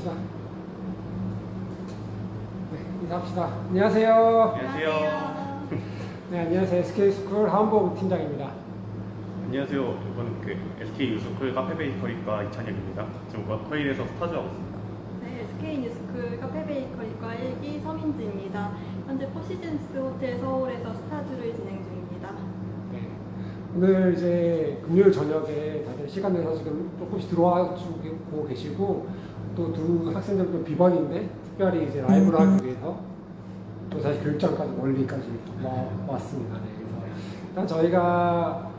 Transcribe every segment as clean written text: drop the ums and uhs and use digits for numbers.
인사합시다. 네, 인사합시다. 안녕하세요. 안녕하세요. 네, 안녕하세요. SK스쿨 하은봉 팀장입니다. 안녕하세요. 이번 SK 유스쿨 카페 베이커리과 이찬혁입니다. 지금 워커힐에서 스타즈 하고 있습니다. 네, SK 뉴스쿨 카페 베이커리과 1기 서민지입니다. 현재 포시즌스 호텔 서울에서 스타주를 진행 중입니다. 네, 오늘 이제 금요일 저녁에 다들 시간 내서 지금 조금씩 들어와 주고 계시고 또 두 학생들도 비번인데 특별히 이제 라이브를 하기 위해서 또 다시 교육장까지 멀리까지 왔습니다. 네, 그래서 일단 저희가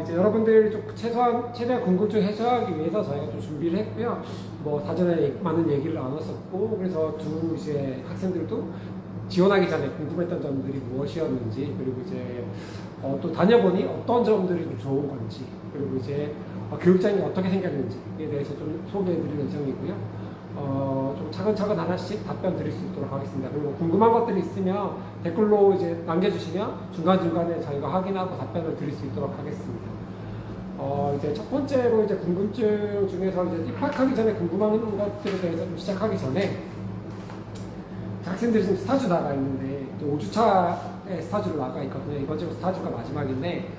이제 여러분들 좀 최대한 궁금증 해소하기 위해서 저희가 좀 준비를 했고요. 뭐 사전에 많은 얘기를 나눴었고, 그래서 두 이제 학생들도 지원하기 전에 궁금했던 점들이 무엇이었는지, 그리고 이제 또 다녀보니 어떤 점들이 좀 좋은 건지, 그리고 이제 교육장이 어떻게 생겼는지에 대해서 좀 소개해드릴 예정이고요. 좀 차근차근 하나씩 답변 드릴 수 있도록 하겠습니다. 그리고 궁금한 것들이 있으면 댓글로 이제 남겨주시면 중간중간에 저희가 확인하고 답변을 드릴 수 있도록 하겠습니다. 이제 첫 번째로 이제 궁금증 중에서 이제 입학하기 전에 궁금한 것들에 대해서 좀 시작하기 전에 학생들이 지금 스타주 나가 있는데 또 5주차에 스타주로 나가 있거든요. 이번 주 스타주가 마지막인데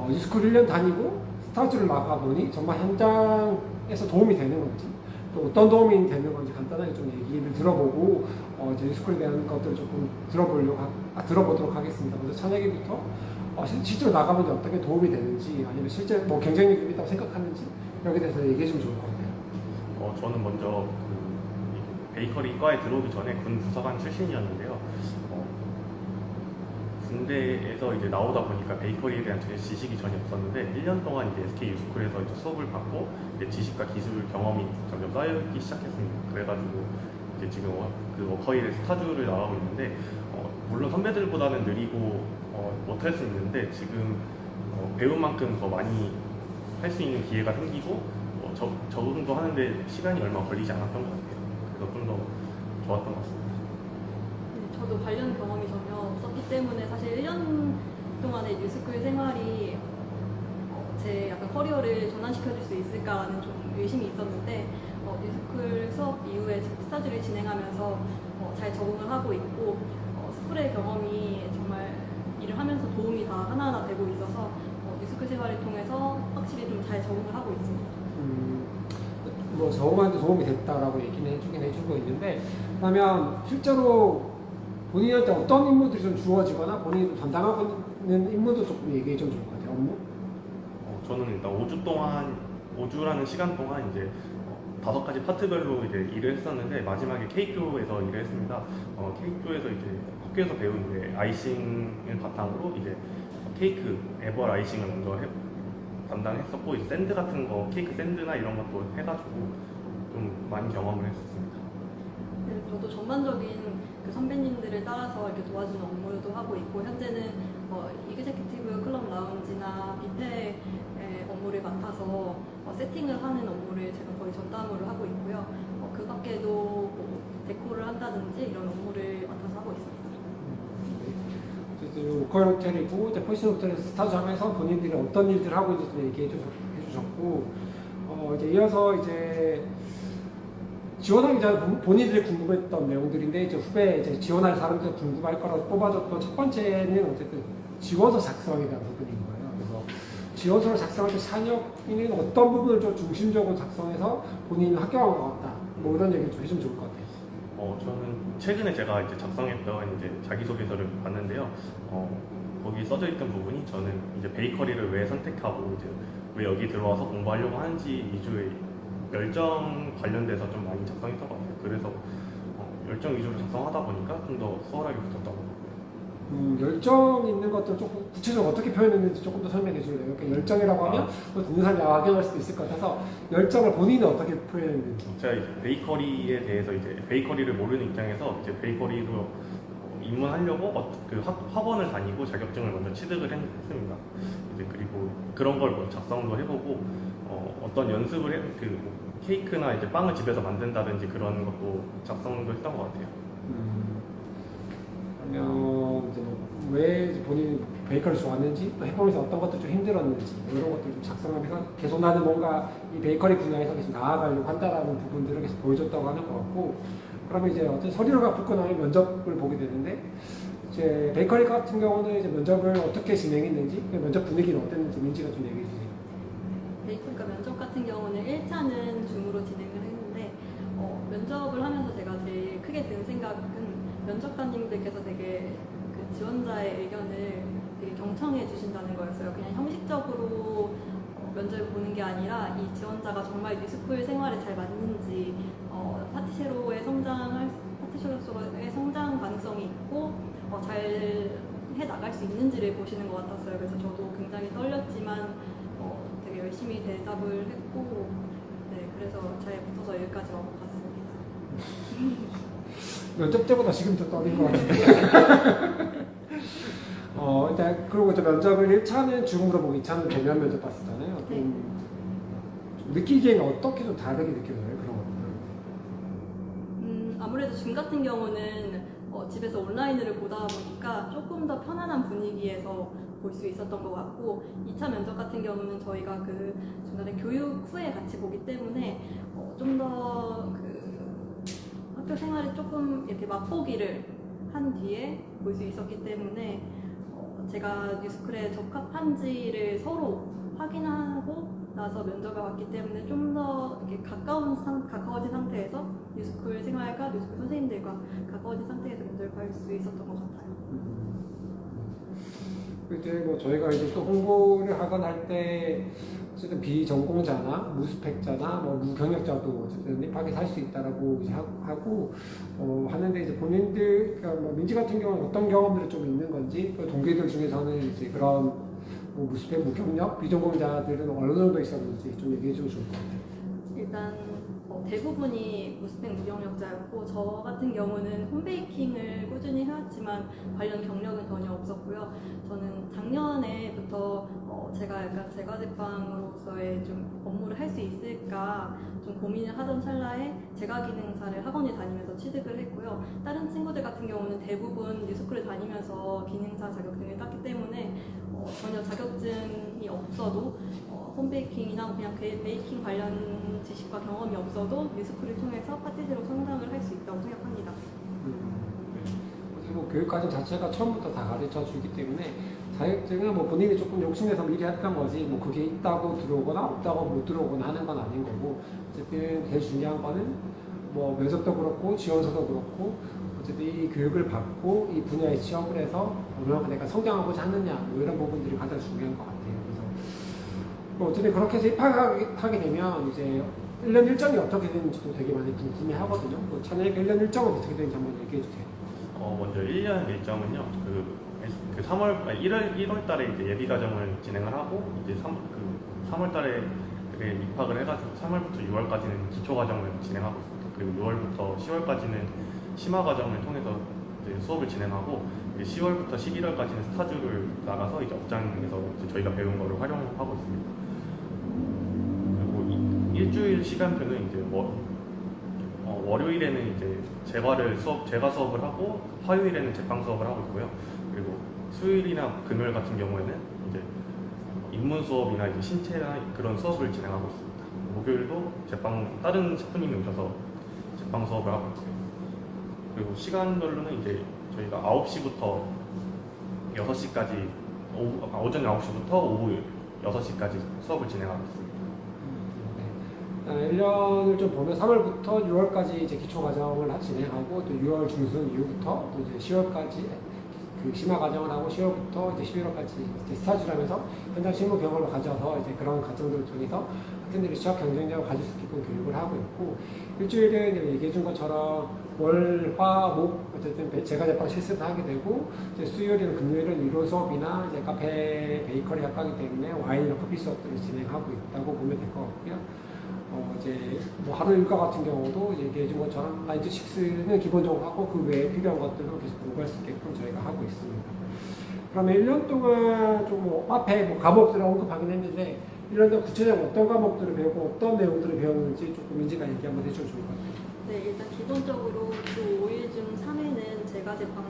유스쿨 1년 다니고 스타주를 나가 보니 정말 현장에서 도움이 되는 건지 또 어떤 도움이 되는 건지 간단하게 좀 얘기를 들어보고 이제 유스쿨에 대한 것들을 조금 들어보도록 하겠습니다. 먼저 찬혁이부터 실제로 나가면 어떻게 도움이 되는지 아니면 실제 뭐 경쟁력이 있다고 생각하는지 여기에 대해서 얘기해 주면 좋을 것 같아요. 저는 먼저 베이커리과에 들어오기 전에 군 부사관 출신이었는데요. 군대에서 이제 나오다 보니까 베이커리에 대한 지식이 전혀 없었는데 1년 동안 이제 SK 유스쿨에서 이제 수업을 받고 이제 지식과 기술 경험이 점점 쌓이기 시작했습니다. 그래가지고 이제 지금 그 워커힐의 스타주를 나가고 있는데 물론 선배들보다는 느리고 못할 수 있는데 지금 배운 만큼 더 많이 할 수 있는 기회가 생기고 적응도 하는데 시간이 얼마 걸리지 않았던 것 같아요. 그래서 좀 더 좋았던 것 같습니다. 네, 저도 관련 경험이 전혀 없었기 때문에 사실 1년 동안의 뉴스쿨 생활이 제 약간 커리어를 전환시켜줄 수 있을까라는 좀 의심이 있었는데 뉴스쿨 수업 이후에 스타주를 진행하면서 잘 적응을 하고 있고 스쿨의 경험이 정말 일을 하면서 도움이 다 하나하나 되고 있어서 뉴스쿨 생활을 통해서 확실히 좀 잘 적응을 하고 있습니다. 뭐 적응하는데 도움이 됐다라고 얘기는 해주고 있는데 그러면 실제로 본인한테 어떤 임무들이 좀 주어지거나 본인이 좀 담당하고 있는 임무도 조금 얘기해 주면 좋을 것 같아요. 업무? 저는 일단 5주라는 시간 동안 이제 5가지 파트별로 이제 일을 했었는데 마지막에 케이크조에서 일을 했습니다. 케이크조에서 이제 학교에서 배운 이제 아이싱을 바탕으로 이제 케이크 애벌 아이싱을 먼저 담당했었고 이제 샌드 같은 거 케이크 샌드나 이런 것도 해가지고 좀 많이 경험을 했었습니다. 네, 저도 전반적인 그 선배님들을 따라서 이렇게 도와주는 업무도 하고 있고 현재는 이그제큐티브 클럽 라운지나 뷔페 업무를 맡아서 세팅을 하는 업무를 제가 거의 전담으로 하고 있고요. 그 밖에도 뭐 데코를 한다든지 이런 업무를 맡아서 하고 있습니다. 어쨌든 로컬 호텔이고 이제 포시즌 호텔에서 스타주 하면서 본인들이 어떤 일들을 하고 있는지 좀 얘기해 주셨고 이제 이어서 이제 지원하기 전에 본인들이 궁금했던 내용들인데 이제 후배 이제 지원할 사람들 궁금할 거라고 뽑아줬던 첫 번째는 어쨌든 지원서 작성에 대한 부분인 거예요. 그래서 지원서를 작성할 때 찬혁이는 어떤 부분을 좀 중심적으로 작성해서 본인은 합격한 것 같다. 뭐 이런 얘기를 좀 해주면 좋을 것 같아요. 저는 최근에 제가 이제 작성했던 이제 자기소개서를 봤는데요. 거기 써져 있던 부분이 저는 이제 베이커리를 왜 선택하고 이제 왜 여기 들어와서 공부하려고 하는지 위주의 열정 관련돼서 좀 많이 작성했던 것 같아요. 그래서 열정 위주로 작성하다 보니까 좀 더 수월하게 붙었던 것 같아요. 열정 있는 것들 조금 구체적으로 어떻게 표현했는지 조금 더 설명해 줄래요? 그러니까 열정이라고 하면 또 듣는 사람이 악용할 수도 있을 것 같아서 열정을 본인은 어떻게 표현했는지. 제가 이제 베이커리에 대해서 이제 베이커리를 모르는 입장에서 이제 베이커리로 입문하려고 그 학원을 다니고 자격증을 먼저 취득을 했습니다. 이제 그리고 그런 걸 뭐 작성도 해보고 어떤 연습을 케이크나 이제 빵을 집에서 만든다든지 그런 것도 작성도 했던 것 같아요. 그러면 이제 뭐 왜 본인이 베이커리 좋았는지, 또 해보면서 어떤 것도 좀 힘들었는지, 뭐 이런 것들을 좀 작성하면서 계속 나는 뭔가 이 베이커리 분야에서 계속 나아가려고 한다라는 부분들을 계속 보여줬다고 하는 것 같고, 그러면 이제 어떤 서류가 붙고 나면 면접을 보게 되는데, 이제 베이커리 같은 경우는 이제 면접을 어떻게 진행했는지, 면접 분위기는 어땠는지 민지가 좀 얘기해 주세요. 베이커리과 면접 같은 경우는 1차는 줌으로 진행을 했는데 면접을 하면서 제가 제일 크게 든 생각은 면접관님들께서 되게 그 지원자의 의견을 되게 경청해 주신다는 거였어요. 그냥 형식적으로 면접을 보는 게 아니라 이 지원자가 정말 뉴스쿨 생활에 잘 맞는지 파티셰로의 성장 가능성이 있고 잘 해 나갈 수 있는지를 보시는 것 같았어요. 그래서 저도 굉장히 떨렸지만 되게 열심히 대답을 했고, 네, 그래서 잘 붙어서 여기까지 와봤습니다. 면접 때보다 지금 더 떨린 것 같은데. 일단 그리고 이제 면접을 1차는 줌으로 보고 2차는 대면 면접 봤었잖아요. 네. 좀 느끼기에는 어떻게 좀 다르게 느껴져요, 그런 것들? 아무래도 줌 같은 경우는 집에서 온라인으로 보다 보니까 조금 더 편안한 분위기에서 볼 수 있었던 것 같고, 2차 면접 같은 경우는 저희가 그 중간에 교육 후에 같이 보기 때문에 좀 더 그 학교 생활을 조금 이렇게 맛보기를 한 뒤에 볼 수 있었기 때문에 제가 뉴스쿨에 적합한지를 서로 확인하고 나서 면접을 왔기 때문에 좀 더 이렇게 가까워진 상태에서 뉴스쿨 생활과 뉴스쿨 선생님들과 가까워진 상태에서 면접을 볼 수 있었던 것 같아요. 이제 뭐 저희가 이제 또 홍보를 하거나 할 때 어쨌든 비전공자나 무스펙자나 뭐 무경력자도 어쨌든 입학에 살 수 있다라고 이제 하고 하는데 이제 본인들 그러니까 뭐 민지 같은 경우는 어떤 경험들이 좀 있는 건지 그 동기들 중에서는 이제 그런 뭐 무스펙 무경력 비전공자들은 어느 정도 있었는지 좀 얘기해 주면 좋을 것 같아요. 일단 대부분이 무스펙 무경력자였고, 저 같은 경우는 홈베이킹을 꾸준히 해왔지만 관련 경력은 전혀 없었고요. 저는 작년에부터 제가 약간 제과제빵으로서의 좀 업무를 할 수 있을까 좀 고민을 하던 찰나에 제과기능사를 학원에 다니면서 취득을 했고요. 다른 친구들 같은 경우는 대부분 뉴스쿨을 다니면서 기능사 자격증을 땄기 때문에 전혀 자격증이 없어도 홈베이킹이나 그냥 베이킹 관련 지식과 경험이 없어도 뉴스쿨을 통해서 파티제로 성장을 할 수 있다고 생각합니다. 그리고 교육과정 자체가 처음부터 다 가르쳐 주기 때문에 자격증은 뭐 본인이 조금 욕심내서 미리 했던 거지 뭐 그게 있다고 들어오거나 없다고 못 들어오거나 하는 건 아닌 거고, 어쨌든 제일 중요한 거는 뭐 면접도 그렇고 지원서도 그렇고 어쨌든 이 교육을 받고 이 분야에 취업을 해서 얼마나 내가 성장하고자 하느냐 뭐 이런 부분들이 가장 중요한 것 같아요. 그래서 어쨌든 그렇게 해서 입학하게 되면 이제 1년 일정이 어떻게 되는지도 되게 많이 궁금해하거든요. 뭐 찬영이가 1년 일정은 어떻게 되는지 한번 얘기해 주세요. 먼저 1년 일정은요. 1월 달에 이제 예비 과정을 진행을 하고 이제 3월 달에 입학을 해가지고 3월부터 6월까지는 기초 과정을 진행하고 있습니다. 그리고 6월부터 10월까지는 심화 과정을 통해서 이제 수업을 진행하고 이제 10월부터 11월까지는 스타주를 나가서 이제 업장에서 이제 저희가 배운 거를 활용하고 있습니다. 그리고 일주일 시간표는 이제 월요일에는 이제 제과 수업을 하고 화요일에는 제빵 수업을 하고 있고요. 그리고 수요일이나 금요일 같은 경우에는 이제 입문 수업이나 이제 신체나 그런 수업을 진행하고 있습니다. 목요일도 다른 셰프님이 오셔서 제빵 수업을 하고 있고요. 그리고 시간별로는 이제 저희가 9시부터 6시까지 오전 9시부터 오후 6시까지 수업을 진행하고 있습니다. 1년을 좀 보면 3월부터 6월까지 이제 기초 과정을 진행하고 또 6월 중순 이후부터 또 이제 10월까지 그 심화 과정을 하고 10월부터 이제 11월까지 이제 스타주를 하면서 현장 실무 경험을 가져서 이제 그런 과정들을 통해서 학생들이 취업 경쟁력을 가질 수 있게끔 교육을 하고 있고, 일주일은 얘기해 준 것처럼 월, 화, 목 어쨌든 제과제빵 실습을 하게 되고, 이제 수요일이나 금요일은 이론 수업이나 이제 카페 베이커리 학과이기 때문에 와인이나 커피 수업들을 진행하고 있다고 보면 될 것 같고요. 이제 뭐 하루 일과 같은 경우도 얘기해 준 것처럼 9 to 6는 기본적으로 하고 그 외에 필요한 것들도 계속 공부할 수 있게끔 저희가 하고 있습니다. 그러면 1년 동안 좀 앞에 뭐 과목들을 언급하긴 했는데 1년 동안 구체적으로 어떤 과목들을 배우고 어떤 내용들을 배웠는지 조금 민지가 얘기 한번 해주면 좋을 것 같아요. 네, 일단 기본적으로 주 5일 중 3회는 제과제빵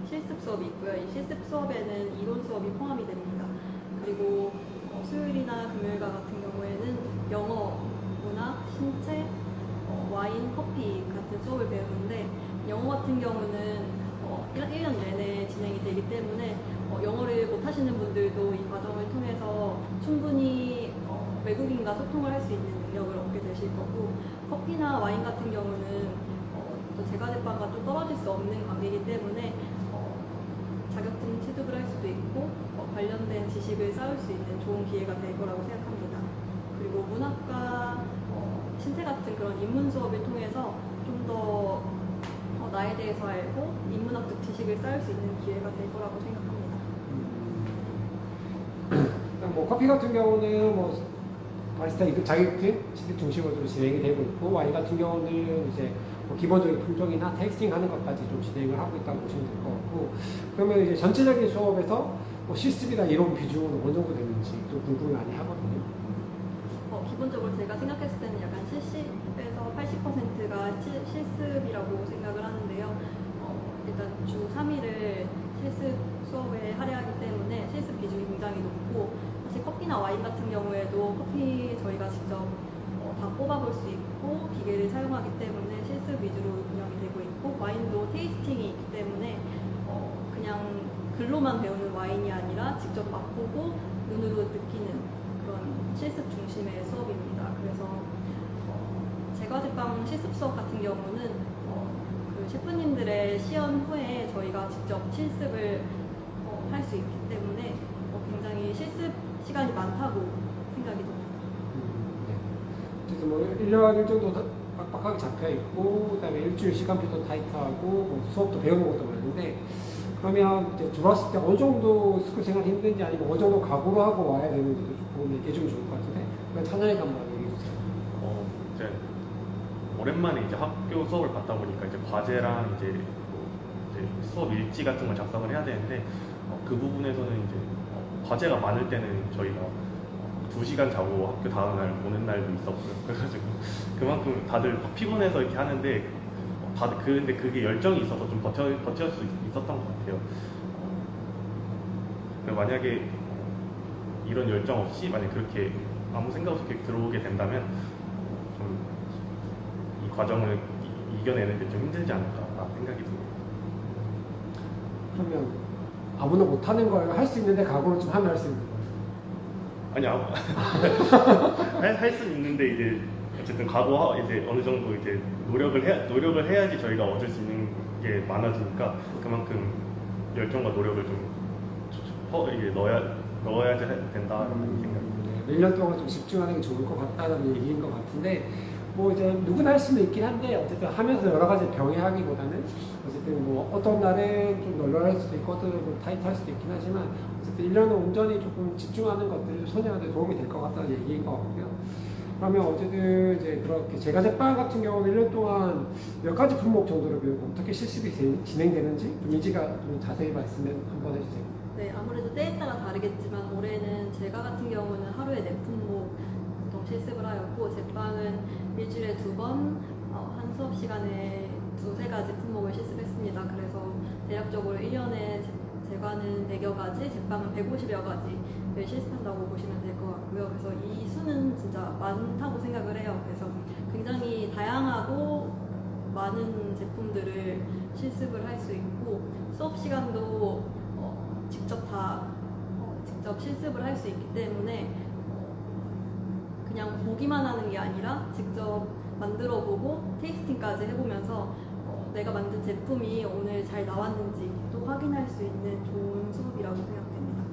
실습 수업이 있고요. 이 실습 수업에는 이론 수업이 포함이 됩니다. 그리고 수요일이나 금요일과 같은 경우에는 영어, 문학, 신체, 와인, 커피 같은 수업을 배우는데 영어 같은 경우는 1년 내내 진행이 되기 때문에 영어를 못하시는 분들도 이 과정을 통해서 충분히 외국인과 소통을 할 수 있는 능력을 얻게 되실 거고, 커피나 와인 같은 경우는 또 제과제빵과 좀 떨어질 수 없는 관계이기 때문에 자격증 취득을 할 수도 있고 관련된 지식을 쌓을 수 있는 좋은 기회가 될 거라고 생각합니다. 그리고 문학과 신체 같은 그런 인문 수업을 통해서 좀 더 나에 대해서 알고 인문학적 지식을 쌓을 수 있는 기회가 될 거라고 생각합니다. 뭐 커피 같은 경우는 뭐 바리스타 자격증 취득 중심으로 좀 진행이 되고 있고, 와인 같은 경우는 이제 뭐 기본적인 품종이나 테이스팅 하는 것까지 좀 진행을 하고 있다고 보시면 될 것 같고, 그러면 이제 전체적인 수업에서 뭐 실습이나 이론 비중은 어느 정도 되는지 좀 궁금해 많이 하거든요. 기본적으로 제가 생각했을 때는 약간 70에서 80%가 실습이라고 생각을 하는데요. 일단 주 3일을 실습 수업에 할애하기 때문에 실습 비중이 굉장히 높고, 사실 커피나 와인 같은 경우에도 커피 저희가 직접 다 뽑아볼 수 있고 기계를 사용하기 때문에 실습 위주로 운영이 되고 있고, 와인도 테이스팅이 있기 때문에 그냥 글로만 배우는 와인이 아니라 직접 맛보고 눈으로 느끼는 그런 실습 중심의 수업입니다. 그래서 제과제빵 실습 수업 같은 경우는 그 셰프님들의 시연 후에 저희가 직접 실습을 할 수 있기 때문에 굉장히 실습 시간이 많다고 생각이 듭니다. 네. 어쨌든 뭐 1년 일정도 빡빡하게 잡혀 있고, 그다음에 일주일 시간표도 타이트하고, 뭐 수업도 배우는 것도 많은데, 그러면 이제 들어왔을 때 어느 정도 스쿨 생활이 힘든지, 아니면 어느 정도 각오로 하고 와야 되는지도 조금 얘기해 주면 좋을 것 같은데, 그냥 찬현이가 한번 얘기해 주세요. 이제 오랜만에 이제 학교 수업을 받다 보니까 이제 과제랑 이제 수업 일지 같은 걸 작성을 해야 되는데, 그 부분에서는 이제 과제가 많을 때는 저희가 2시간 자고 학교 다음 날 오는 날도 있었고요. 그래가지고 그만큼 다들 막 피곤해서 이렇게 하는데, 다들 근데 그게 열정이 있어서 좀 버텨 수 있었던 것 같아요. 만약에 이런 열정 없이 만약 그렇게 아무 생각 없이 이렇게 들어오게 된다면 좀 이 과정을 이겨내는 게 좀 힘들지 않을까 생각이 듭니다. 그러면 아무나 못하는 걸 할 수 있는데 각오를 좀 하면 할 수 있는 거예요? 아니, 할 수는 있는데 이제 어쨌든 각오 이제 어느 정도 이제 노력을 해야지 저희가 얻을 수 있는 게 많아지니까, 그만큼 열정과 노력을 좀 이게 넣어야지 된다는 생각입니다. 1년 동안 좀 집중하는 게 좋을 것 같다는 얘기인 것 같은데, 뭐 이제 누구나 할 수는 있긴 한데, 어쨌든 하면서 여러 가지 병행하기보다는 어쨌든 뭐 어떤 날은 좀 널널할 수도 있고 어떤 날은 타이트할 수도 있긴 하지만, 어쨌든 1년은 온전히 조금 집중하는 것들이 소녀한테 도움이 될 것 같다는 얘기인 것 같고요. 그러면 어쨌든 이제 그렇게 제과제빵 같은 경우는 1년 동안 몇 가지 품목 정도로 배우고 어떻게 실습이 진행되는지 좀 이지가 좀 자세히 말씀을 한번 해주세요. 네, 아무래도 때에 따라 다르겠지만 올해는 제가 같은 경우는 하루에 4품목 보통 실습을 하였고, 제빵은 일주일에 2번 한 수업 시간에 2-3가지 품목을 실습했습니다. 그래서 대략적으로 1년에 제과는 100여 가지, 제빵은 150여 가지를 실습한다고 보시면 될 것 같고요. 그래서 이 수는 진짜 많다고 생각을 해요. 그래서 굉장히 다양하고 많은 제품들을 실습을 할 수 있고, 수업 시간도 직접 실습을 할 수 있기 때문에 그냥 보기만 하는 게 아니라 직접 만들어보고 테이스팅까지 해보면서 내가 만든 제품이 오늘 잘 나왔는지 또 확인할 수 있는 좋은 수업이라고 생각됩니다.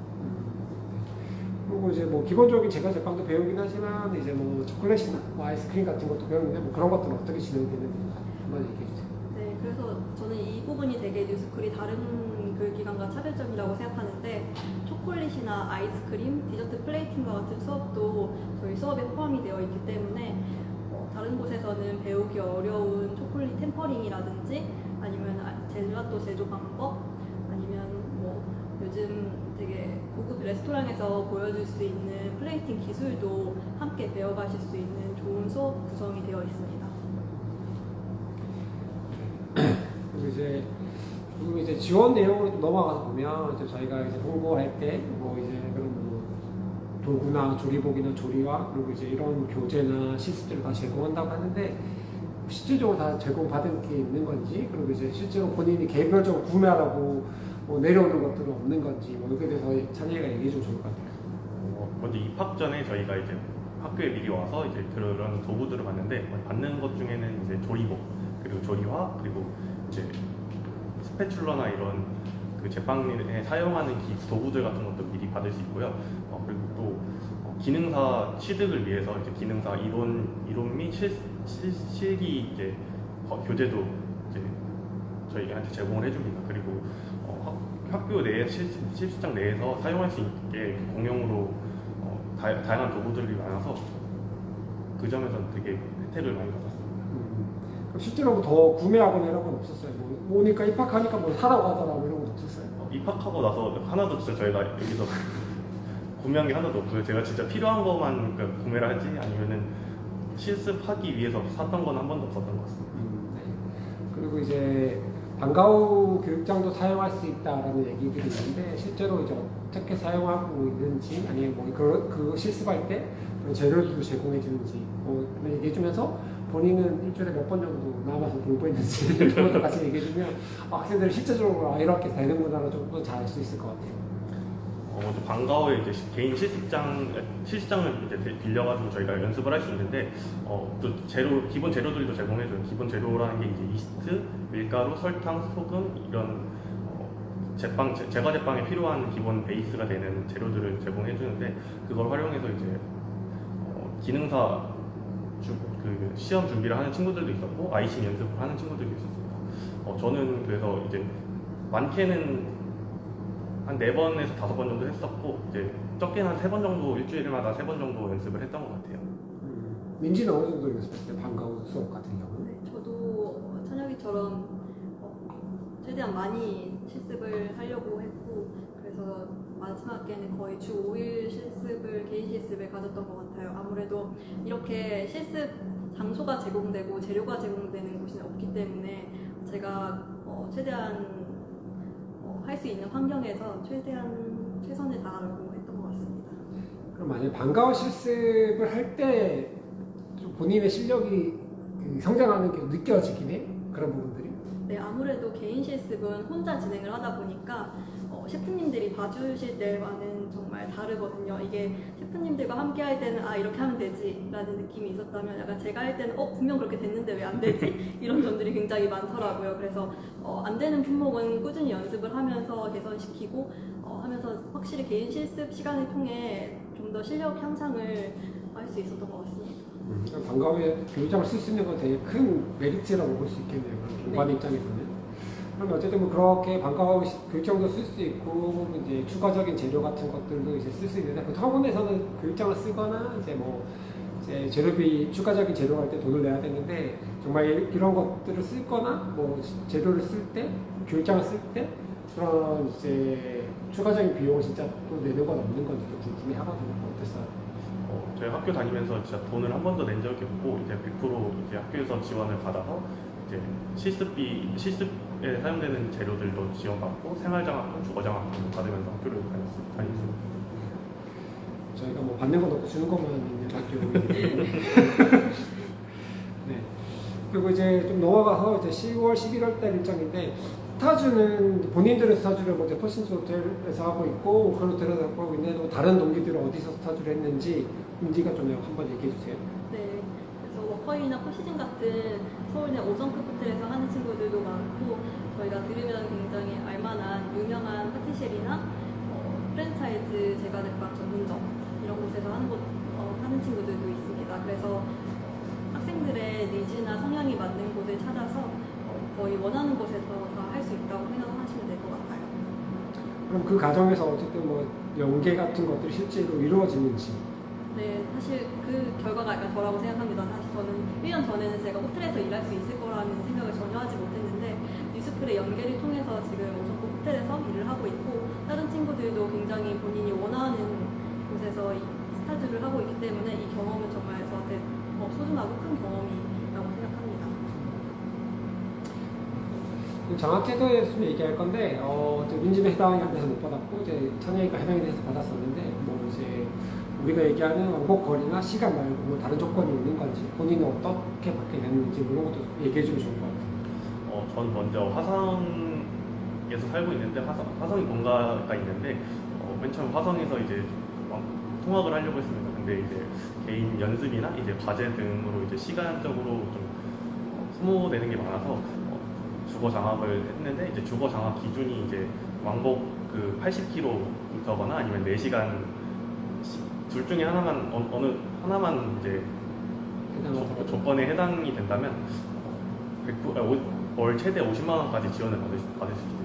그리고 이제 뭐 기본적인 제과제빵도 배우긴 하지만, 이제 뭐 초콜릿이나 뭐 아이스크림 같은 것도 배우는데, 뭐 그런 것들은 어떻게 진행되는지 한번 얘기해 주세요. 네, 그래서 저는 이 부분이 되게 뉴스쿨이 다른 교육기관과 차별점이라고 생각하는데, 초콜릿이나 아이스크림, 디저트 플레이팅과 같은 수업도 저희 수업에 포함이 되어 있기 때문에 다른 곳에서는 배우기 어려운 초콜릿 템퍼링이라든지 아니면 젤라또 제조 방법, 아니면 뭐 요즘 되게 고급 레스토랑에서 보여줄 수 있는 플레이팅 기술도 함께 배워가실 수 있는 좋은 수업 구성이 되어 있습니다. 그리고 이제 이제 지원 내용으로 좀 넘어가서 보면 이제 저희가 이제 홍보할 때 뭐 이제 그런 뭐 도구나 조리복이나 조리와 그리고 이제 이런 교재나 실습들을 다 제공한다고 하는데 실질적으로 다 제공받은 게 있는 건지 그리고 이제 실제로 본인이 개별적으로 구매하라고 뭐 내려오는 것들은 없는 건지 뭐 여기에 대해서 찬이가 얘기해 주면 좋을 것 같아요. 먼저 입학 전에 저희가 이제 학교에 미리 와서 이제 그런 도구들을 봤는데 받는 것 중에는 이제 조리복 그리고 조리화 그리고 이제 스패츌러나 이런 그 제빵에 사용하는 도구들 같은 것도 미리 받을 수 있고요. 그리고 또 기능사 취득을 위해서 이제 기능사 이론 및 실기 이제 교재도 이제 저희한테 제공을 해줍니다. 그리고 학교 내 실습장 내에서 사용할 수 있게 공용으로 다양한 도구들이 많아서 그 점에서 되게 혜택을 많이 받았습니다. 실제로 뭐 더 구매하거나 이런 건 없었어요. 뭐 오니까 입학하니까 뭐 사라고 하더라 뭐 이런 건 없었어요. 입학하고 나서 하나도 진짜 저희가 여기서 구매한 게 하나도 없고요. 제가 진짜 필요한 것만 그러니까 구매를 하지 아니면은 실습하기 위해서 샀던 건 한 번도 없었던 것 같습니다. 네. 그리고 이제 방과후 교육장도 사용할 수 있다라는 얘기들이 있는데 실제로 이제 어떻게 사용하고 있는지 아니면 뭐 그 실습할 때 그런 재료들도 제공해 주는지 뭐 얘기해 주면서 본인은 일주일에 몇 번 정도 남아서 공부했는지 이런 것도 같이 얘기해 주면 학생들이 실제적으로 이렇게 되는구나를 좀 더 잘 알 수 있을 것 같아요. 먼저 방과후에 이제 개인 실습장을 이제 빌려가지고 저희가 연습을 할 수 있는데 또 기본 재료들도 제공해줘요. 기본 재료라는 게 이제 이스트, 밀가루, 설탕, 소금 이런 제과 제빵에 필요한 기본 베이스가 되는 재료들을 제공해주는데 그걸 활용해서 이제 기능사 그 시험 준비를 하는 친구들도 있었고 아이싱 연습을 하는 친구들도 있었습니다. 저는 그래서 이제 많게는 한 4번에서 5번 정도 했었고 이제 적게는 한 3번 정도 일주일마다 3번 정도 연습을 했던 것 같아요. 민지는 어느 정도 연습했어요? 방과후 수업 같은 경우는? 네, 저도 찬혁이처럼 최대한 많이 실습을 하려고 했고 그래서 마지막에는 거의 주 5일 개인 실습을 가졌던 것 같아요. 아무래도 이렇게 실습 장소가 제공되고 재료가 제공되는 곳이 없기 때문에 제가 최대한 할 수 있는 환경에서 최대한 최선을 다하려고 했던 것 같습니다. 그럼 만약에 방과후 실습을 할 때 본인의 실력이 성장하는 게 느껴지긴 해? 그런 부분들이? 네, 아무래도 개인 실습은 혼자 진행을 하다 보니까 셰프님들이 봐주실 때와는 정말 다르거든요. 이게 셰프님들과 함께 할 때는 이렇게 하면 되지 라는 느낌이 있었다면 약간 제가 할 때는 분명 그렇게 됐는데 왜 안 되지? 이런 점들이 굉장히 많더라고요. 그래서 안 되는 품목은 꾸준히 연습을 하면서 개선시키고 하면서 확실히 개인 실습 시간을 통해 좀 더 실력 향상을 할 수 있었던 것 같습니다. 방과후에 교육장을 쓸 수 있는 건 되게 큰 메리트라고 볼 수 있겠네요. 공부하는 입장에서는. 그럼 어쨌든 뭐 그렇게 방과후 교육장도 쓸 수 있고 이제 추가적인 재료 같은 것들도 이제 쓸 수 있는데 보통 학원에서는 교육장을 쓰거나 이제 뭐 이제 재료비 추가적인 재료 할 때 돈을 내야 되는데 정말 이런 것들을 쓸거나 뭐 재료를 쓸 때 교육장을 쓸 때 그런 이제 추가적인 비용을 진짜 또 내는 건 없는 건지 좀 궁금해하거든요. 어땠어요? 저희 학교 다니면서 진짜 돈을 한 번도 낸 적이 없고 이제 100% 이제 학교에서 지원을 받아서 이제 실습에 사용되는 재료들도 지원받고 생활장학금, 주거장학금 받으면서 학교를 다녔습니다. 저희가 뭐 받는 건 없고 주는 것만 있는 학교인데. 네. 그리고 이제 좀 넘어가서 이제 10월, 11월 달 일정인데 스타주는 본인들의 스타주를 뭐 퍼신스 호텔에서 하고 있고 그런 호텔에서 하고 있는데 다른 동기들은 어디서 스타주를 했는지 민지가 좀 한번 얘기해 주세요. 네, 그래서 워커힐이나 포시즌 같은 서울 내 5성급 호텔에서 하는 친구들도 많고 저희가 들으면 굉장히 알만한 유명한 파티셰리나 프랜차이즈 제과제빵 전문점 이런 곳에서 하는 친구들도 있습니다. 그래서 학생들의 니즈나 성향이 맞는 곳을 찾아서 거의 원하는 곳에서 다 할 수 있다고 생각하시면 될 것 같아요. 그럼 그 과정에서 어쨌든 뭐 연계 같은 것들이 실제로 이루어지는지. 네, 사실 그 결과가 약간 저라고 생각합니다. 사실 저는 1년 전에는 제가 호텔에서 일할 수 있을 거라는 생각을 전혀 하지 못했는데 뉴스쿨의 연계를 통해서 지금 5성급 호텔에서 일을 하고 있고 다른 친구들도 굉장히 본인이 원하는 곳에서 스타주를 하고 있기 때문에 이 경험은 정말 저한테 소중하고 큰 경험이라고 생각합니다. 그 장학제도에 좀 얘기할 건데, 민지는 해당이 안 돼서 못 받았고, 이제 찬영이가 해당이 돼서 받았었는데, 뭐 이제 우리가 얘기하는 왕복 거리나 시간 말고 뭐 다른 조건이 있는 건지, 본인은 어떻게 받게 됐는지, 뭐 이런 것도 얘기해주면 좋을 것 같아요. 전 먼저 화성에서 살고 있는데, 화성이 본가가 있는데, 맨 처음 화성에서 이제 막 통학을 하려고 했습니다. 근데 이제 개인 연습이나 이제 과제 등으로 이제 시간적으로 좀 소모되는 게 많아서 주거 장학을 했는데, 이제 주거 장학 기준이 이제 왕복 그 80km거나 아니면 4시간 둘 중에 하나만 어느 하나만 이제 조건에 해당이 된다면 월 최대 50만 원까지 지원을 받을 수 있습니다.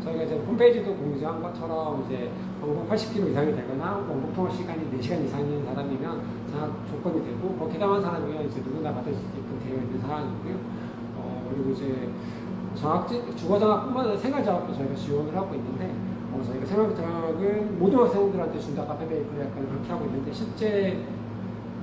저희가 이제 홈페이지도 공지한 것처럼 이제 왕복 80km 이상이 되거나 왕복 통화 시간이 4시간 이상인 사람이면 장학 조건이 되고 거기에 해당한 사람이면 이제 누구나 받을 수 있게끔 되어 있는 상황이고요. 그리고 이제 주거 장학뿐만 아니라 생활 장학도 저희가 지원을 하고 있는데 저희가 생활 장학은 모든 학생들한테 준다 카페 베이커리 약간 그렇게 하고 있는데 실제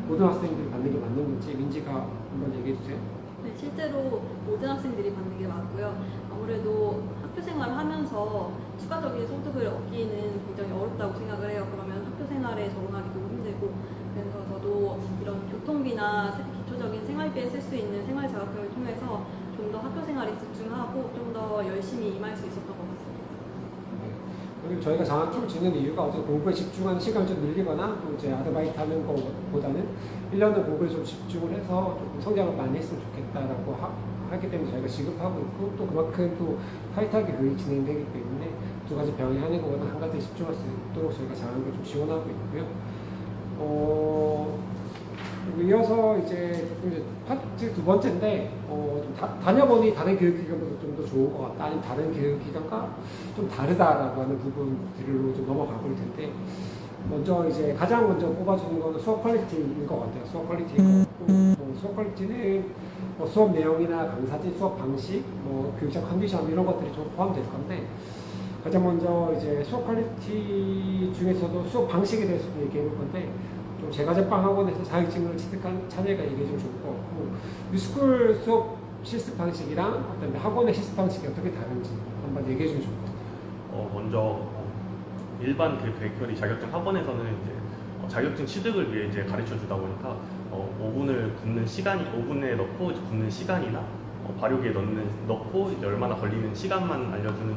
모든 학생들이 받는 게 맞는 건지 민지가 한번 얘기해 주세요. 네, 실제로 모든 학생들이 받는 게 맞고요. 아무래도 학교 생활을 하면서 추가적인 소득을 얻기는 굉장히 어렵다고 생각을 해요. 그러면 학교 생활에 적응하기 너무 힘들고, 그래서 저도 이런 교통비나 기초적인 생활비에 쓸 수 있는 생활 자격증을 통해서 좀 더 학교 생활에 집중하고 좀 더 열심히 임할 수 있었던 것 같습니다. 그리고 저희가 장학금을 주는 이유가 어떤 공부에 집중하는 시간을 좀 늘리거나 또 이제 아르바이트 하는 것보다는 1년을 공부에 좀 집중을 해서 조금 성장을 많이 했으면 좋겠다라고 하기 때문에 저희가 지급하고 있고, 또 그만큼 또 타이트하게 교육이 진행되기 때문에 두 가지 병행하는 것보다 한 가지에 집중할 수 있도록 저희가 장학금을 좀 지원하고 있고요. 그리고 이어서 이제 파트 두 번째인데, 좀 다녀보니 다른 교육기관보다 좀 더 좋은 것 같다, 아니면 다른 교육기관과 좀 다르다라고 하는 부분들로 좀 넘어가 볼 텐데, 먼저 이제 가장 먼저 꼽아주는 거는 수업 퀄리티인 것 같아요. 수업 퀄리티인 것 같고, 수업 퀄리티는 수업 내용이나 강사진, 수업 방식, 교육적 컨디션 이런 것들이 좀 포함될 건데, 가장 먼저 이제 수업 퀄리티 중에서도 수업 방식에 대해서 얘기해 볼 건데, 좀 제가 제빵 학원에서 자격증을 취득한 찬이가 얘기해 주면 좋을 것 같고, 뉴스쿨 수업 실습 방식이랑 그다음에 학원의 실습 방식이 어떻게 다른지 한번 얘기해 주면 좋을 것 같아요. 먼저 일반 그 베이커리 자격증 학원에서는 이제 자격증 취득을 위해 이제 가르쳐 주다 보니까 오븐을 굽는 시간이 오븐에 넣고 이제 굽는 시간이나 발효기에 넣고 이제 얼마나 걸리는 시간만 알려주는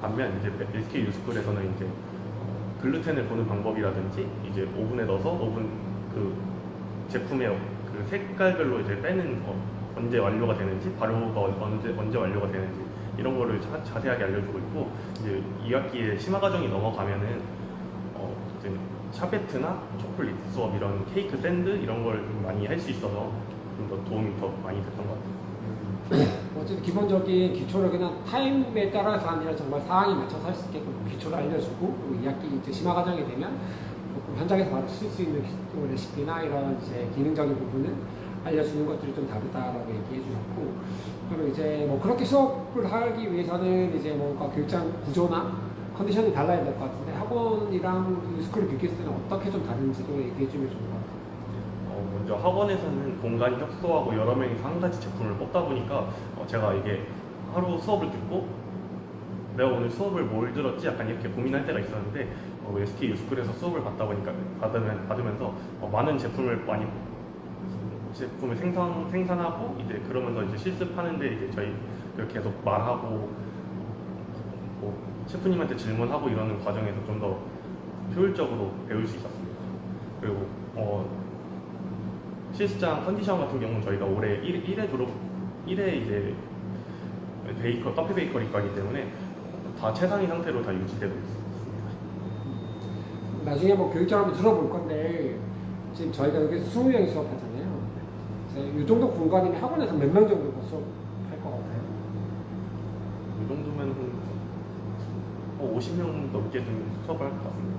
반면, 이제 SK 뉴스쿨에서는 이제 글루텐을 보는 방법이라든지 이제 오븐에 넣어서 오븐 그 제품의 그 색깔별로 이제 빼는 언제 완료가 되는지, 발효가 언제 완료가 되는지 이런 거를 자세하게 알려주고 있고, 이제 2학기에 심화 과정이 넘어가면은 이제 샤베트나 초콜릿 수업, 이런 케이크 샌드 이런 걸 좀 많이 할 수 있어서 좀 더 도움이 더 많이 됐던 것 같아요. 어쨌든 기본적인 기초를 그냥 타임에 따라서 아니라 정말 상황에 맞춰서 할 수 있게끔 기초를 알려주고, 그리고 2학기 이제 심화 과정이 되면 조금 현장에서 바로 쓸 수 있는 레시피나 이런 이제 기능적인 부분은 알려주는 것들이 좀 다르다라고 얘기해 주셨고, 그리고 이제 그렇게 수업을 하기 위해서는 이제 뭔가 교육장 구조나 컨디션이 달라야 될 것 같은데, 학원이랑 스쿨을 비교했을 때는 어떻게 좀 다른지도 얘기해 주면 좋을 것 같아요. 먼저 학원에서는 공간이 협소하고 여러 명이서 한 가지 제품을 뽑다 보니까 제가 이게 하루 수업을 듣고 내가 오늘 수업을 뭘 들었지 약간 이렇게 고민할 때가 있었는데, SK 뉴스쿨에서 수업을 받으면서 많은 제품을 생산하고 이제 그러면서 이제 실습하는데 이제 저희 계속 말하고 셰프님한테 질문하고 이러는 과정에서 좀 더 효율적으로 배울 수 있었습니다. 그리고 실습장 컨디션 같은 경우는 저희가 올해 1회 이제 카페 베이커리과이기 때문에 다 최상위 상태로 다 유지되고 있습니다. 나중에 교육장 한번 들어볼 건데, 지금 저희가 여기서 20명이 수업하잖아요. 이 정도 공간이면 학원에서 몇 명 정도 수업할 것 같아요? 이 정도면 50명 넘게 좀 수업할 것 같습니다.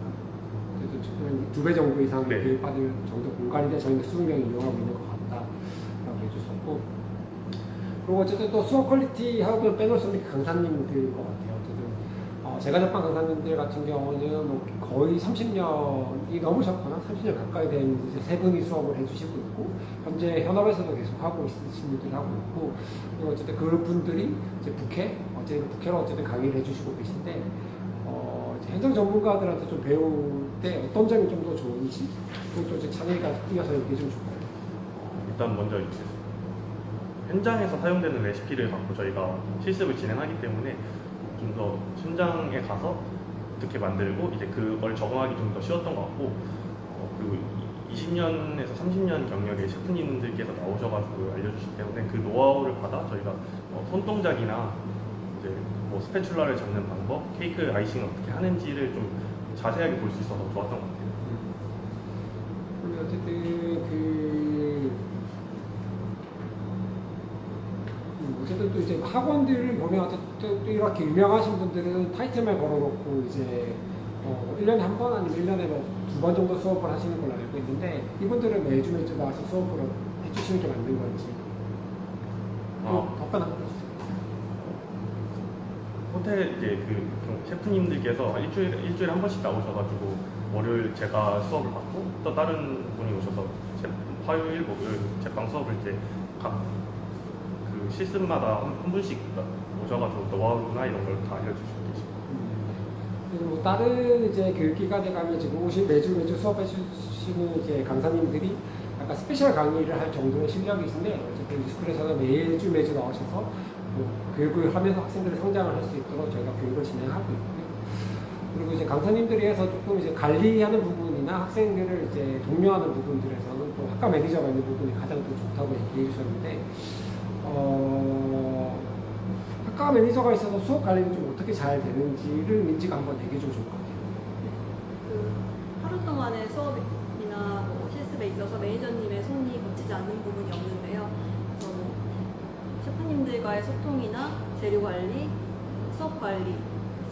그래도 지금 2배 정도 이상 네. 교육받을 정도 공간인데 저희는 20명이 이용하고 있는 것 같다라고 해주셨고, 그리고 어쨌든 또 수업 퀄리티 하고 빼놓을 수 없는 강사님들인 것 같아요. 어쨌든 제가 접한 강사님들 같은 경우는 뭐 거의 30년이 넘으셨거나 30년 가까이 된 이제 세 분이 수업을 해주시고 있고, 현재 현업에서도 계속 하고 있으신 분들이 하고 있고, 그리고 어쨌든 그분들이 이제 북회로 어쨌든 강의를 해주시고 계신데, 이제 현장 전문가들한테 좀 배울 때 어떤 점이 좀 더 좋은지, 그것도 이제 찬이가 이어서 얘기해 주면 좋을 것 같아요. 일단 먼저 이제 현장에서 사용되는 레시피를 갖고 저희가 실습을 진행하기 때문에 좀 더 현장에 가서 어떻게 만들고 이제 그걸 적응하기 좀 더 쉬웠던 것 같고, 그리고 20년에서 30년 경력의 셰프님들께서 나오셔가지고 알려주시기 때문에 그 노하우를 받아 저희가 손동작이나 이제 뭐 스패츌라를 잡는 방법, 케이크 아이싱을 어떻게 하는지를 좀 자세하게 볼 수 있어서 좋았던 것 같아요. 그리고 어쨌든 어쨌든 또 이제 학원들을 보면 어쨌든 또 이렇게 유명하신 분들은 타이틀만 걸어놓고 이제 1년에 한 번 아니면 1년에 뭐 2번 정도 수업을 하시는 걸로 알고 있는데, 이분들은 매주 나와서 수업을 해주시는 게 맞는 건지 답변 한번 해주세요. 호텔 이제 그 셰프님들께서 일주일에 한 번씩 나오셔가지고 월요일 제가 수업을 받고 또 다른 분이 오셔서 화요일, 목요일 제빵 수업을 이제 각 그 실습마다 한 분씩 오셔가지고 노하우나 이런 걸 다 알려주시고 계시고. 그리고 뭐 다른 이제 교육기관에 가면 지금 매주 수업해 주시는 이제 강사님들이 약간 스페셜 강의를 할 정도의 실력이신데, 어쨌든 뉴스쿨에서는 매주 나오셔서 뭐 교육을 하면서 학생들의 성장을 할 수 있도록 저희가 교육을 진행하고 있고요. 그리고 이제 강사님들이 해서 조금 이제 관리하는 부분이나 학생들을 이제 독려하는 부분들에서는 또 학과 매니저가 있는 부분이 가장 또 좋다고 얘기해 주셨는데, 학과 매니저가 있어서 수업 관리는 좀 어떻게 잘 되는지를 민지가 한번 얘기해 주면 좋을 것 같아요. 그 하루 동안의 수업이나 뭐 실습에 있어서 매니저님의 손이 거치지 않는 부분이 없는데요. 셰프님들과의 소통이나 재료 관리, 수업 관리,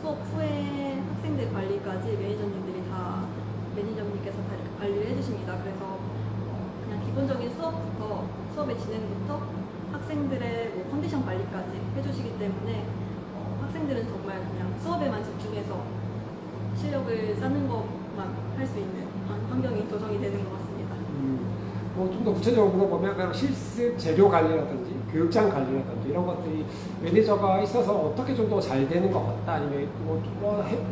수업 후에 학생들 관리까지 매니저님께서 다 이렇게 관리를 해주십니다. 그래서 그냥 기본적인 수업의 진행부터 학생들의 뭐 컨디션 관리까지 해주시기 때문에 학생들은 정말 그냥 수업에만 집중해서 실력을 쌓는 것만 할 수 있는 환경이 조성이 되는 것 같습니다. 좀 더 구체적으로 보면 그냥 실습 재료 관리라든지 교육장 관리라든지 이런 것들이 매니저가 있어서 어떻게 좀 더 잘 되는 것 같다, 아니면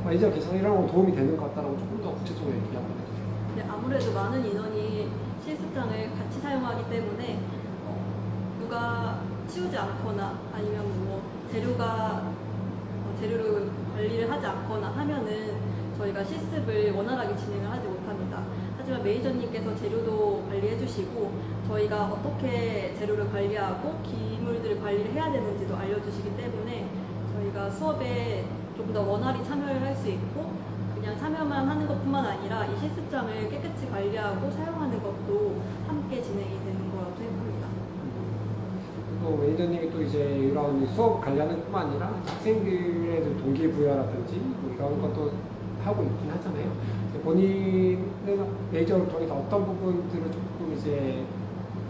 매니저 개선 이런 거 도움이 되는 것 같다라고 조금 더 구체적으로 얘기 한번 해주세요. 네, 아무래도 많은 인원이 실습장을 같이 사용하기 때문에 누가 치우지 않거나 아니면 뭐 재료를 관리를 하지 않거나 하면은 저희가 실습을 원활하게 진행을 하지 못합니다. 하지만 매니저님께서 재료도 관리해 주시고 저희가 어떻게 재료를 관리하고 기물들을 관리를 해야 되는지도 알려주시기 때문에 저희가 수업에 좀 더 원활히 참여를 할 수 있고, 그냥 참여만 하는 것뿐만 아니라 이 실습장을 깨끗이 관리하고 사용하는 것도 함께 진행이 되는 거라고 생각합니다. 또 매니저님이 또 이제 이런 수업 관리하는 뿐만 아니라 학생들의 동기부여라든지 뭐 이런 것도 하고 있긴 하잖아요. 본인은 매니저를 통해서 어떤 부분들을 조금 이제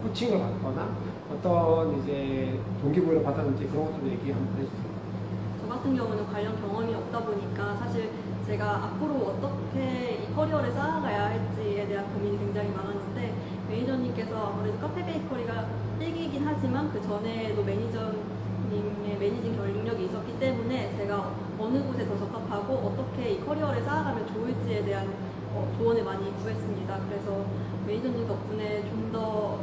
코칭을 받거나 어떤 이제 동기부여를 받았는지 그런 것도 얘기 한번 해주세요. 저 같은 경우는 관련 경험이 없다 보니까 사실 제가 앞으로 어떻게 이 커리어를 쌓아가야 할지에 대한 고민이 굉장히 많았는데, 매니저님께서 아무래도 카페 베이커리가 1기이긴 하지만 그 전에도 매니저님의 매니징 경력이 있었기 때문에 제가 어느 곳에 더 적합하고 어떻게 이 커리어를 쌓아가면 좋을지에 대한 조언을 많이 구했습니다. 그래서 매니저님 덕분에 좀 더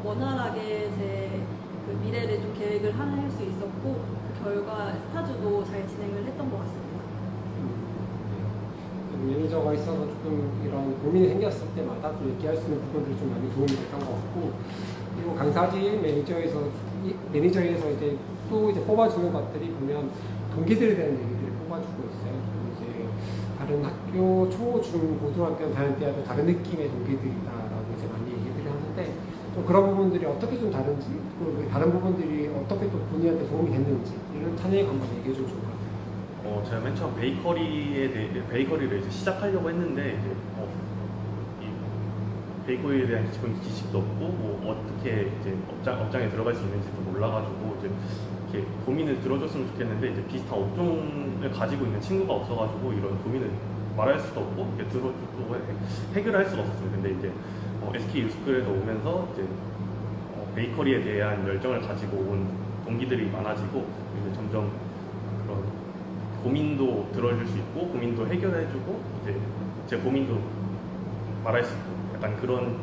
원활하게 제 그 미래를 좀 계획을 할 수 있었고, 그 결과 스타주도 잘 진행을 했던 것 같습니다. 매니저가 있어서 조금 이런 고민이 생겼을 때마다 또 얘기할 수 있는 부분들이 좀 많이 도움이 됐던 것 같고, 그리고 강사진 매니저에서 이제 또 이제 뽑아주는 것들이 보면 동기들에 대한 얘기들을 뽑아주고 있어요. 좀 이제 다른 학교 초, 중, 고등학교 다닐 때와도 다른 느낌의 동기들이다라고 이제 많이 얘기들을 하는데, 좀 그런 부분들이 어떻게 좀 다른지, 그리고 다른 부분들이 어떻게 또 본인한테 도움이 됐는지 이런 탄핵 한번 얘기해 주면 좋을 것 같아요. 제가 맨 처음 베이커리를 이제 시작하려고 했는데 이제 이 베이커리에 대한 기본 지식도 없고 뭐 어떻게 이제 업장에 들어갈 수 있는지도 몰라가지고 이제 이렇게 고민을 들어줬으면 좋겠는데, 이제 비슷한 업종 고민을 가지고 있는 친구가 없어가지고 이런 고민을 말할 수도 없고 이렇게 또 해결할 수가 없었어요. 근데 이제 SK 유스쿨에서 오면서 이제 베이커리에 대한 열정을 가지고 온 동기들이 많아지고 이제 점점 그런 고민도 들어줄 수 있고 고민도 해결해주고 이제 제 고민도 말할 수 있고 약간 그런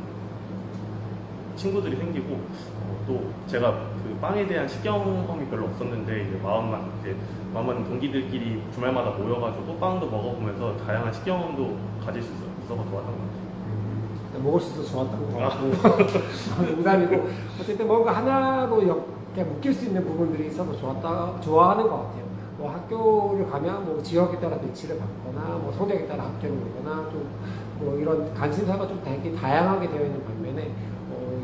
친구들이 생기고 또 제가 그 빵에 대한 식경험이 별로 없었는데 이제 마음 맞는 동기들끼리 주말마다 모여가지고 빵도 먹어보면서 다양한 식경험도 가질 수 있어서 좋았던 것 같아요. 먹을 수 있어서 좋았던 것 같고 농담이고 어쨌든 뭔가 하나로 그냥 묶일 수 있는 부분들이 있어서 좋아하는 것 같아요. 뭐 학교를 가면 뭐 지역에 따라 배치를 받거나 뭐 성적에 따라 학교를 오거나 좀 뭐 이런 관심사가 좀 되게 다양하게 되어 있는 반면에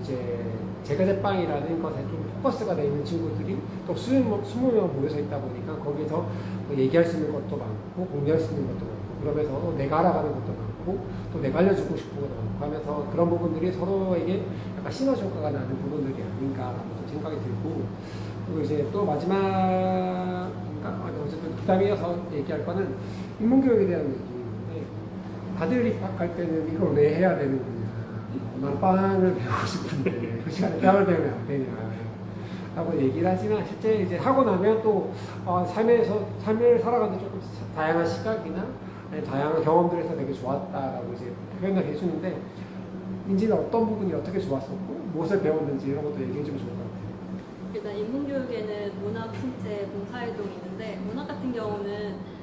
이제 제과제빵이라는 것에 좀 포커스가 되어 있는 친구들이 또 20명 모여서 있다 보니까 거기서 뭐 얘기할 수 있는 것도 많고 공유할 수 있는 것도 많고 그러면서 내가 알아가는 것도 많고 또 내가 알려주고 싶은 것도 많고 하면서 그런 부분들이 서로에게 약간 시너지 효과가 나는 부분들이 아닌가라고 좀 생각이 들고 그리고 이제 또 마지막 어쨌든 부담이 이어서 얘기할 거는 인문교육에 대한 얘기인데 다들 입학할 때는 이걸 왜 해야 되는 거냐 난 빵을 배우고 싶은데 그 시간에 빵을 배우면 안 되냐 라고 얘기를 하지만 실제 이제 하고 나면 또 삶을 살아가는데 조금 다양한 시각이나 다양한 경험들에서 되게 좋았다라고 이제 표현을 해주는데 민지는 어떤 부분이 어떻게 좋았었고 무엇을 배웠는지 이런 것도 얘기해주면 좋을 것 같아요. 일단 인문교육에는 문학, 신체, 봉사활동이 있는데 문학 같은 경우는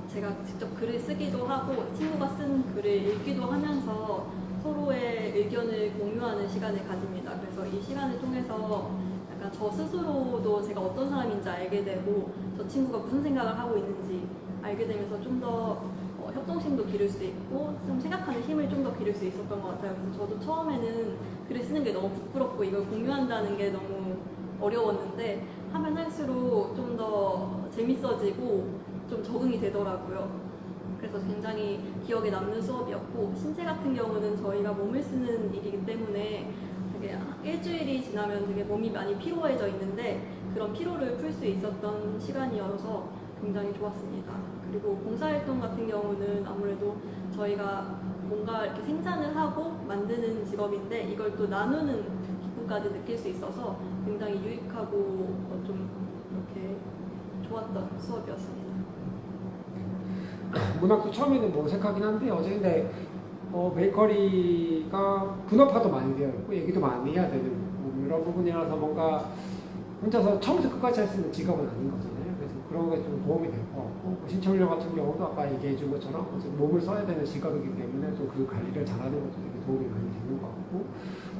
제가 직접 글을 쓰기도 하고 친구가 쓴 글을 읽기도 하면서 서로의 의견을 공유하는 시간을 가집니다. 그래서 이 시간을 통해서 약간 저 스스로도 제가 어떤 사람인지 알게 되고 저 친구가 무슨 생각을 하고 있는지 알게 되면서 좀 더 협동심도 기를 수 있고 좀 생각하는 힘을 좀 더 기를 수 있었던 것 같아요. 그래서 저도 처음에는 글을 쓰는 게 너무 부끄럽고 이걸 공유한다는 게 너무 어려웠는데 하면 할수록 좀 더 재밌어지고 좀 적응이 되더라고요. 그래서 굉장히 기억에 남는 수업이었고 신체 같은 경우는 저희가 몸을 쓰는 일이기 때문에 되게 일주일이 지나면 되게 몸이 많이 피로해져 있는데 그런 피로를 풀 수 있었던 시간이어서 굉장히 좋았습니다. 그리고 봉사활동 같은 경우는 아무래도 저희가 뭔가 이렇게 생산을 하고 만드는 직업인데 이걸 또 나누는 기쁨까지 느낄 수 있어서 굉장히 유익하고 좀 이렇게 좋았던 수업이었습니다. 문학도 처음에는 뭐 어색하긴 한데 어제 베이커리가 분업화도 많이 되어 있고 얘기도 많이 해야 되는 이런 부분이라서 뭔가 혼자서 처음부터 끝까지 할 수 있는 직업은 아닌 거잖아요. 그래서 그런 게 좀 도움이 될 것 같고 신청료 같은 경우도 아까 얘기해 준 것처럼 몸을 써야 되는 직업이기 때문에 또 그 관리를 잘하는 것도 되게 도움이 많이 되는 것 같고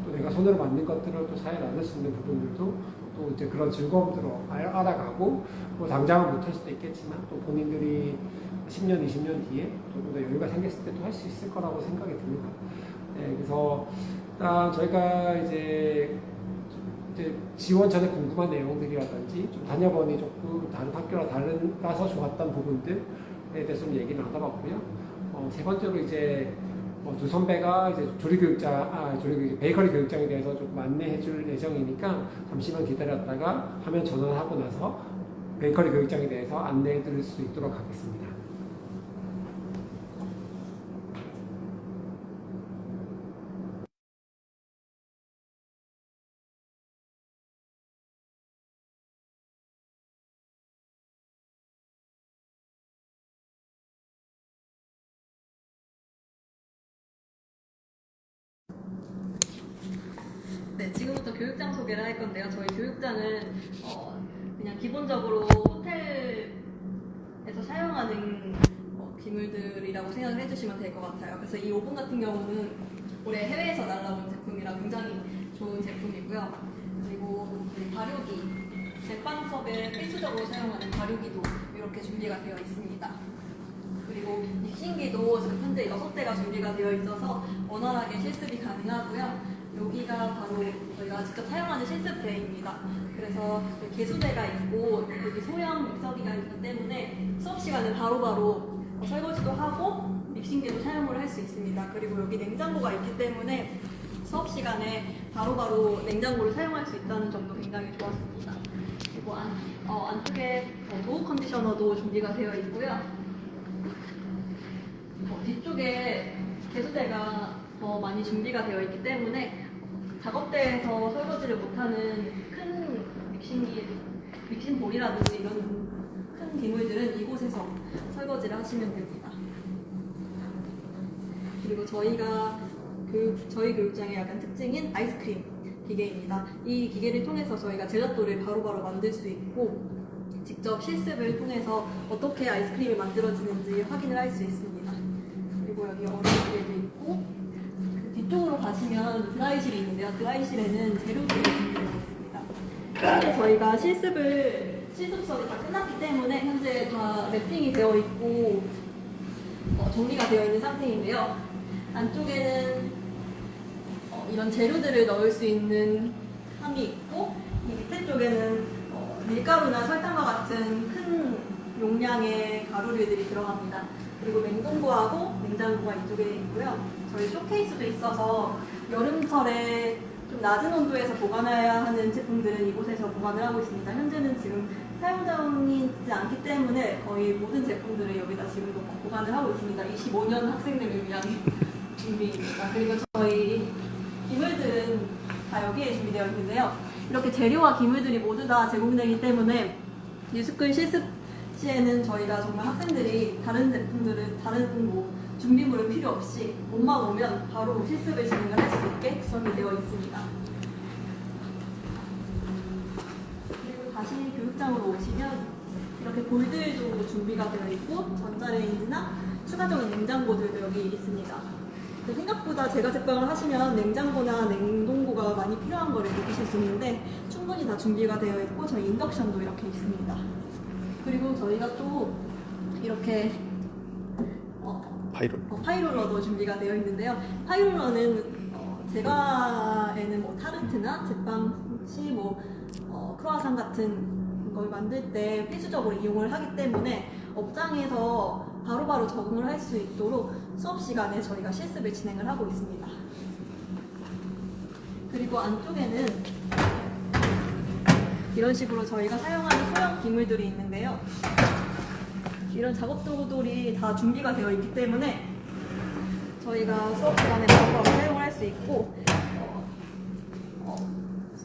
또 내가 손으로 만든 것들을 또 사회에 나눌 수 있는 부분들도 또 이제 그런 즐거움들을 알아가고 뭐 당장은 못할 수도 있겠지만 또 본인들이 10년, 20년 뒤에 조금 더 여유가 생겼을 때 또 할 수 있을 거라고 생각이 듭니다. 네, 그래서 일단 저희가 이제 지원 전에 궁금한 내용들이라든지 좀 다녀보니 조금 다른 학교랑 달라서 좋았던 부분들에 대해서 좀 얘기를 나눠봤고요. 세 번째로 이제 두 선배가 이제 베이커리 교육장에 대해서 좀 안내해줄 예정이니까 잠시만 기다렸다가 화면 전환하고 나서 베이커리 교육장에 대해서 안내해드릴 수 있도록 하겠습니다. 네, 지금부터 교육장 소개를 할 건데요. 저희 교육장은 그냥 기본적으로 호텔에서 사용하는 기물들이라고 생각을 해주시면 될 것 같아요. 그래서 이 오븐 같은 경우는 올해 해외에서 날라온 제품이라 굉장히 좋은 제품이고요. 그리고 발효기, 제빵 수업에 필수적으로 사용하는 발효기도 이렇게 준비가 되어 있습니다. 그리고 믹싱기도 지금 현재 6대가 준비가 되어 있어서 원활하게 실습이 가능하고요. 여기가 바로 저희가 직접 사용하는 실습대입니다. 그래서 개수대가 있고 여기 소형 믹서기가 있기 때문에 수업 시간에 바로바로 설거지도 하고 믹싱기도 사용을 할 수 있습니다. 그리고 여기 냉장고가 있기 때문에 수업 시간에 바로바로 냉장고를 사용할 수 있다는 점도 굉장히 좋았습니다. 그리고 안쪽에 도우 컨디셔너도 준비가 되어 있고요. 뒤쪽에 개수대가 더 많이 준비가 되어 있기 때문에 작업대에서 설거지를 못하는 큰 믹싱볼이라든지 이런 큰 기물들은 이곳에서 설거지를 하시면 됩니다. 그리고 저희 교육장의 약간 특징인 아이스크림 기계입니다. 이 기계를 통해서 저희가 젤라또를 바로바로 만들 수 있고 직접 실습을 통해서 어떻게 아이스크림이 만들어지는지 확인을 할 수 있습니다. 그리고 여기 얼음 기계도 있고 그 뒤쪽으로 가시면 드라이실이 있는데요. 드라이실에는 재료들이 준비되어 있습니다. 현재 저희가 실습 수업이 다 끝났기 때문에 현재 다 랩핑이 되어 있고 정리가 되어 있는 상태인데요. 안쪽에는 이런 재료들을 넣을 수 있는 함이 있고 이 밑에 쪽에는 밀가루나 설탕과 같은 큰 용량의 가루류들이 들어갑니다. 그리고 냉동고하고 냉장고가 이쪽에 있고요. 저희 쇼케이스도 있어서 여름철에 좀 낮은 온도에서 보관해야 하는 제품들은 이곳에서 보관을 하고 있습니다. 현재는 지금 사용자이지 않기 때문에 거의 모든 제품들을 여기다 지금 놓고 보관을 하고 있습니다. 25년 학생들을 위한 준비입니다. 그리고 저희 기물들은 다 여기에 준비되어 있는데요. 이렇게 재료와 기물들이 모두 다 제공되기 때문에 뉴스쿨 실습 시에는 저희가 정말 학생들이 다른 제품들은 준비물은 필요 없이 옷만 오면 바로 실습을 진행을 할 수 있게 구성이 되어 있습니다. 그리고 다시 교육장으로 오시면 이렇게 볼들도 준비가 되어 있고 전자레인지나 추가적인 냉장고들도 여기 있습니다. 생각보다 제과 제빵을 하시면 냉장고나 냉동고가 많이 필요한 거를 느끼실 수 있는데 충분히 다 준비가 되어 있고 저희 인덕션도 이렇게 있습니다. 그리고 저희가 또 이렇게 파이롤러도 준비가 되어 있는데요. 파이롤러는 제과에는 뭐 타르트나 제빵시 크루아상 같은 걸 만들 때 필수적으로 이용을 하기 때문에 업장에서 바로바로 적응을 할 수 있도록 수업 시간에 저희가 실습을 진행을 하고 있습니다. 그리고 안쪽에는 이런 식으로 저희가 사용하는 소형 기물들이 있는데요. 이런 작업 도구들이 다 준비가 되어 있기 때문에 저희가 수업 시간에 바로바로 사용을 할 수 있고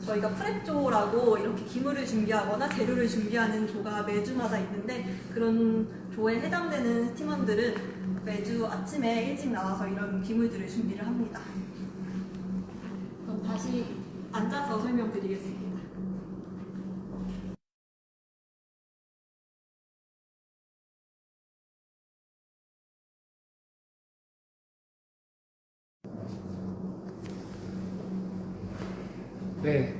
저희가 프랩조라고 이렇게 기물을 준비하거나 재료를 준비하는 조가 매주마다 있는데 그런 조에 해당되는 팀원들은 매주 아침에 일찍 나와서 이런 기물들을 준비를 합니다. 그럼 다시 앉아서 설명드리겠습니다. 네,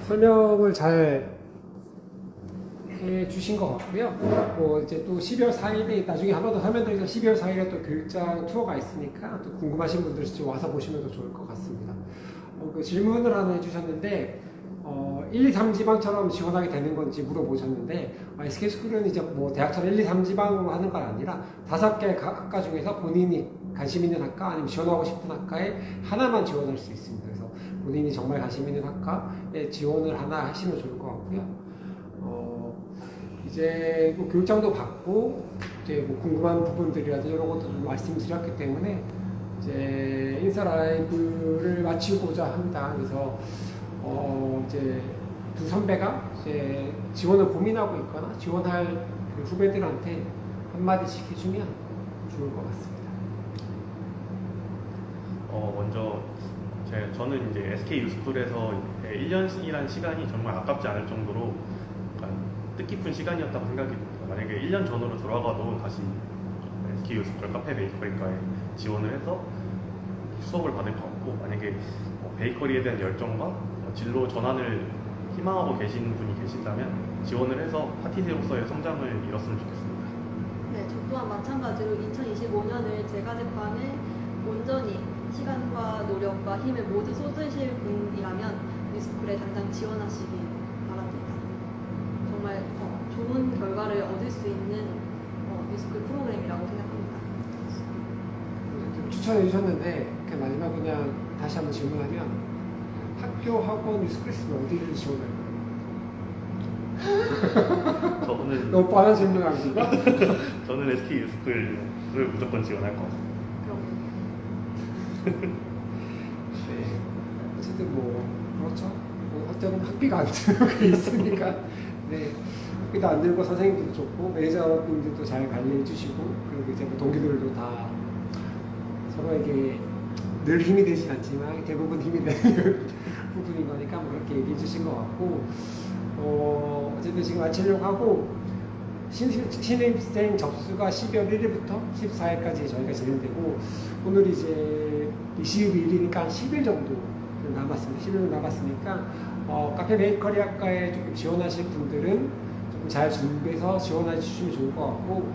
설명을 잘 해주신 것 같고요. 이제 또 12월 4일에 나중에 한 번 더 설명드리죠. 12월 4일에 또 교육장 투어가 있으니까 또 궁금하신 분들 좀 와서 보시면 더 좋을 것 같습니다. 그 질문을 하나 해주셨는데 1, 2, 3지방처럼 지원하게 되는 건지 물어보셨는데 SK스쿨은 이제 대학처럼 1, 2, 3지방으로 하는 건 아니라 5개 학과 중에서 본인이 관심 있는 학과 아니면 지원하고 싶은 학과에 하나만 지원할 수 있습니다. 그래서 본인이 정말 관심 있는 학과에 지원을 하나 하시면 좋을 것 같고요. 이제 교육장도 받고 이제 궁금한 부분들이라든지 이런 것도 좀 말씀드렸기 때문에 이제 인사 라이브를 마치고자 합니다. 그래서 이제 두 선배가 이제 지원을 고민하고 있거나 지원할 그 후배들한테 한마디씩 해주면 좋을 것 같습니다. 먼저 저는 이제 SK 유스쿨에서 1년이라는 시간이 정말 아깝지 않을 정도로 뜻깊은 시간이었다고 생각이 듭니다. 만약에 1년 전으로 돌아가도 다시 SK 유스쿨 카페 베이커리과에 지원을 해서 수업을 받을 것 같고 만약에 베이커리에 대한 열정과 진로 전환을 희망하고 계신 분이 계신다면 지원을 해서 파티세로서의 성장을 이뤘으면 좋겠습니다. 네, 저 또한 마찬가지로 2025년을 제과 제빵에 온전히 시간과 노력과 힘을 모두 쏟으실 분이라면 뉴스쿨에 당장 지원하시기 바랍니다. 정말 좋은 결과를 얻을 수 있는 뉴스쿨 프로그램이라고 생각합니다. 좀 추천해 주셨는데 마지막 그냥 다시 한번 질문하면 학교, 학원, 뉴스쿨 있으면 어디를 지원해요? 저는 너무 뻔한 질문 아닙니까? 저는 SK 뉴스쿨을 무조건 지원할 것 같습니다. 그럼 네. 어쨌든 뭐 그렇죠. 뭐 어쨌든 학비가 안 들고 있으니까 네. 학비도 안 들고 선생님들도 좋고 매니저분들도 잘 관리해 주시고 그리고 이제 뭐 동기들도 다 서로에게 늘 힘이 되진 않지만 대부분 힘이 되는 부분인 거니까 뭐 그렇게 얘기해 주신 것 같고 어쨌든 지금 마치려고 하고 신입생 접수가 12월 1일부터 14일까지 저희가 진행되고 오늘 이제 22일이니까 10일 정도 남았습니다. 10일 정도 남았으니까 카페 베이커리 학과에 조금 지원하실 분들은 조금 잘 준비해서 지원해 주시면 좋을 것 같고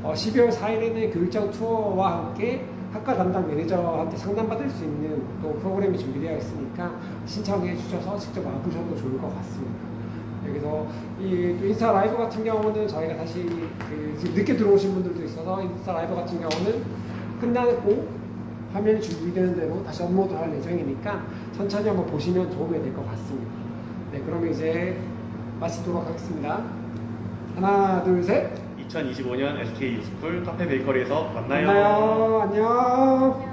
12월 4일에는 교육장 투어와 함께 학과 담당 매니저와 함께 상담받을 수 있는 또 프로그램이 준비되어 있으니까 신청해 주셔서 직접 와보셔도 좋을 것 같습니다. 여기서 이 인스타 라이브 같은 경우는 저희가 다시 지금 늦게 들어오신 분들도 있어서 인스타 라이브 같은 경우는 끝나고 화면이 준비되는 대로 다시 업로드할 예정이니까 천천히 한번 보시면 도움이 될 것 같습니다. 네, 그러면 이제 마치도록 하겠습니다. 하나, 둘, 셋. 2025년 SK 뉴스쿨 카페 베이커리에서 만나요. 만나요. 안녕.